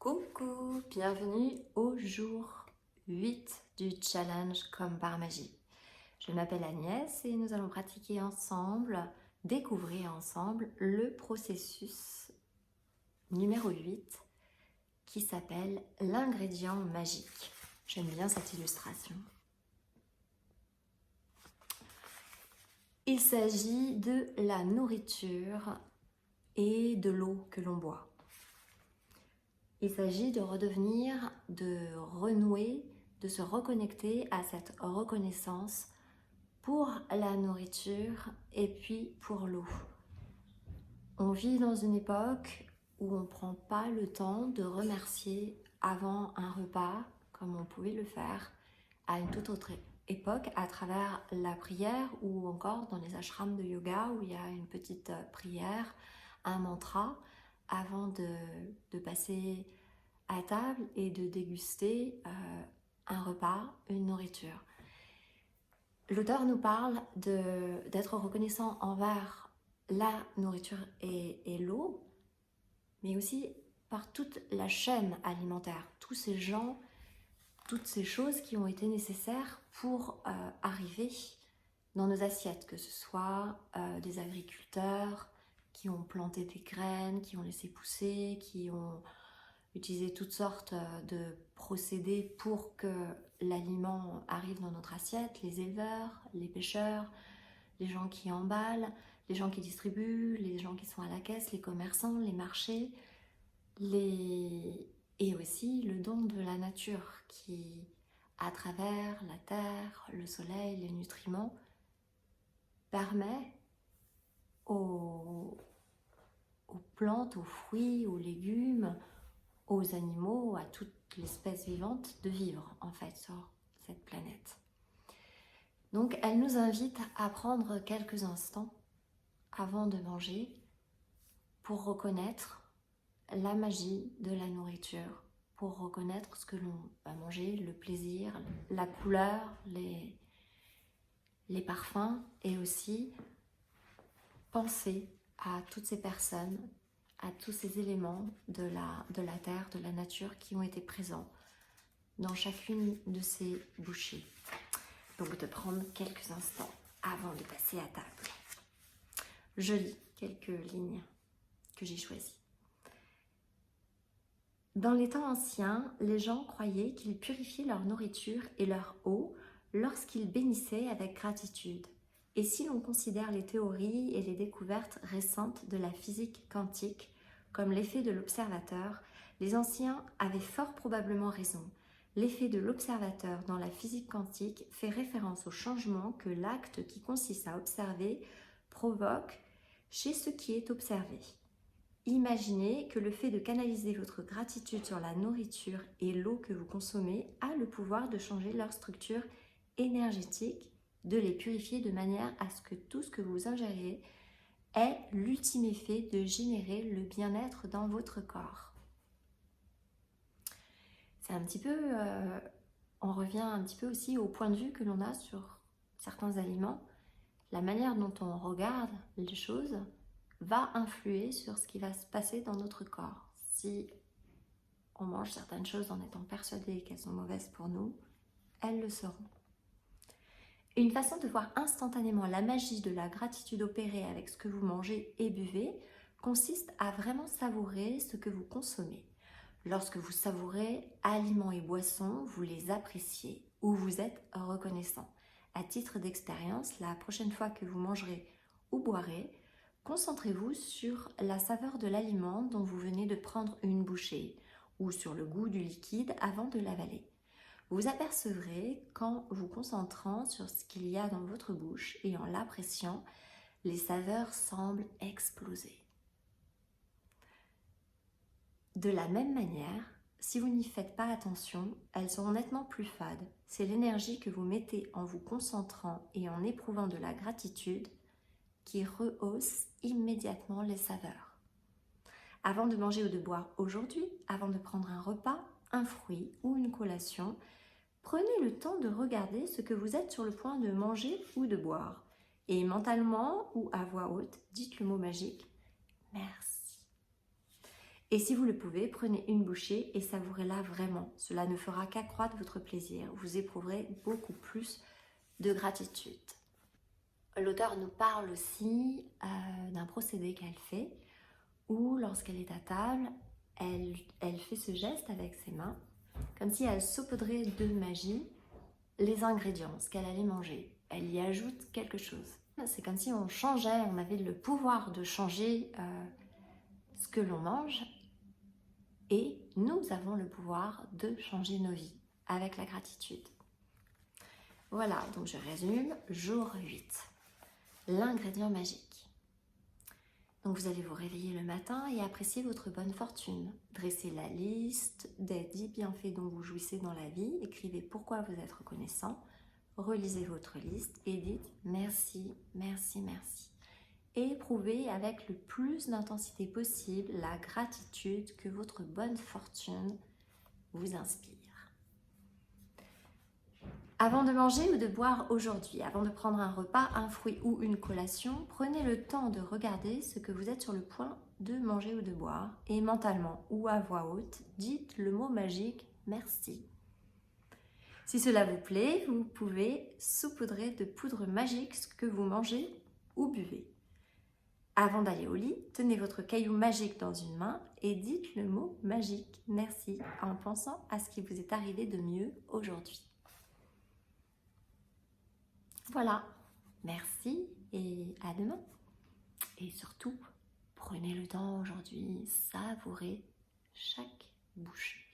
Coucou, bienvenue au jour 8 du challenge Comme par magie. Je m'appelle Agnès et nous allons pratiquer ensemble, découvrir ensemble le processus numéro 8 qui s'appelle l'ingrédient magique. J'aime bien cette illustration. Il s'agit de la nourriture et de l'eau que l'on boit. Il s'agit de redevenir, de renouer, de se reconnecter à cette reconnaissance pour la nourriture et puis pour l'eau. On vit dans une époque où on ne prend pas le temps de remercier avant un repas, comme on pouvait le faire à une toute autre époque à travers la prière ou encore dans les ashrams de yoga où il y a une petite prière, un mantra avant de passer à table et de déguster un repas, une nourriture. L'auteur nous parle d'être reconnaissant envers la nourriture et l'eau, mais aussi par toute la chaîne alimentaire, tous ces gens, toutes ces choses qui ont été nécessaires pour arriver dans nos assiettes, que ce soit des agriculteurs qui ont planté des graines, qui ont laissé pousser, qui ont utilisé toutes sortes de procédés pour que l'aliment arrive dans notre assiette, les éleveurs, les pêcheurs, les gens qui emballent, les gens qui distribuent, les gens qui sont à la caisse, les commerçants, les marchés, et aussi le don de la nature qui, à travers la terre, le soleil, les nutriments, permet aux plantes, aux fruits, aux légumes, aux animaux, à toute l'espèce vivante de vivre en fait sur cette planète. Donc elle nous invite à prendre quelques instants avant de manger pour reconnaître la magie de la nourriture, pour reconnaître ce que l'on va manger, le plaisir, la couleur, les parfums, et aussi penser à toutes ces personnes, à tous ces éléments de la terre, de la nature qui ont été présents dans chacune de ces bouchées. Donc de prendre quelques instants avant de passer à table. Je lis quelques lignes que j'ai choisies. Dans les temps anciens, les gens croyaient qu'ils purifiaient leur nourriture et leur eau lorsqu'ils bénissaient avec gratitude. Et si l'on considère les théories et les découvertes récentes de la physique quantique comme l'effet de l'observateur, les anciens avaient fort probablement raison. L'effet de l'observateur dans la physique quantique fait référence au changement que l'acte qui consiste à observer provoque chez ce qui est observé. Imaginez que le fait de canaliser votre gratitude sur la nourriture et l'eau que vous consommez a le pouvoir de changer leur structure énergétique, de les purifier de manière à ce que tout ce que vous ingérez ait l'ultime effet de générer le bien-être dans votre corps. C'est un petit peu, on revient un petit peu aussi au point de vue que l'on a sur certains aliments. La manière dont on regarde les choses va influer sur ce qui va se passer dans notre corps. Si on mange certaines choses en étant persuadé qu'elles sont mauvaises pour nous, elles le seront. Une façon de voir instantanément la magie de la gratitude opérer avec ce que vous mangez et buvez consiste à vraiment savourer ce que vous consommez. Lorsque vous savourez aliments et boissons, vous les appréciez ou vous êtes reconnaissant. À titre d'expérience, la prochaine fois que vous mangerez ou boirez, concentrez-vous sur la saveur de l'aliment dont vous venez de prendre une bouchée ou sur le goût du liquide avant de l'avaler. Vous apercevrez qu'en vous concentrant sur ce qu'il y a dans votre bouche et en l'appréciant, les saveurs semblent exploser. De la même manière, si vous n'y faites pas attention, elles seront nettement plus fades. C'est l'énergie que vous mettez en vous concentrant et en éprouvant de la gratitude qui rehausse immédiatement les saveurs. Avant de manger ou de boire aujourd'hui, avant de prendre un repas, un fruit ou une collation, prenez le temps de regarder ce que vous êtes sur le point de manger ou de boire. Et mentalement ou à voix haute, dites le mot magique « Merci ». Et si vous le pouvez, prenez une bouchée et savourez-la vraiment. Cela ne fera qu'accroître votre plaisir. Vous éprouverez beaucoup plus de gratitude. L'auteur nous parle aussi d'un procédé qu'elle fait où lorsqu'elle est à table, elle fait ce geste avec ses mains comme si elle saupoudrait de magie les ingrédients, ce qu'elle allait manger. Elle y ajoute quelque chose. C'est comme si on changeait, on avait le pouvoir de changer ce que l'on mange et nous avons le pouvoir de changer nos vies avec la gratitude. Voilà, donc je résume, jour 8. L'ingrédient magique. Donc vous allez vous réveiller le matin et apprécier votre bonne fortune. Dressez la liste des 10 bienfaits dont vous jouissez dans la vie. Écrivez pourquoi vous êtes reconnaissant. Relisez votre liste et dites merci, merci, merci. Et éprouvez avec le plus d'intensité possible la gratitude que votre bonne fortune vous inspire. Avant de manger ou de boire aujourd'hui, avant de prendre un repas, un fruit ou une collation, prenez le temps de regarder ce que vous êtes sur le point de manger ou de boire et mentalement ou à voix haute, dites le mot magique « merci ». Si cela vous plaît, vous pouvez saupoudrer de poudre magique ce que vous mangez ou buvez. Avant d'aller au lit, tenez votre caillou magique dans une main et dites le mot magique « merci » en pensant à ce qui vous est arrivé de mieux aujourd'hui. Voilà, merci et à demain. Et surtout, prenez le temps aujourd'hui, savourez chaque bouchée.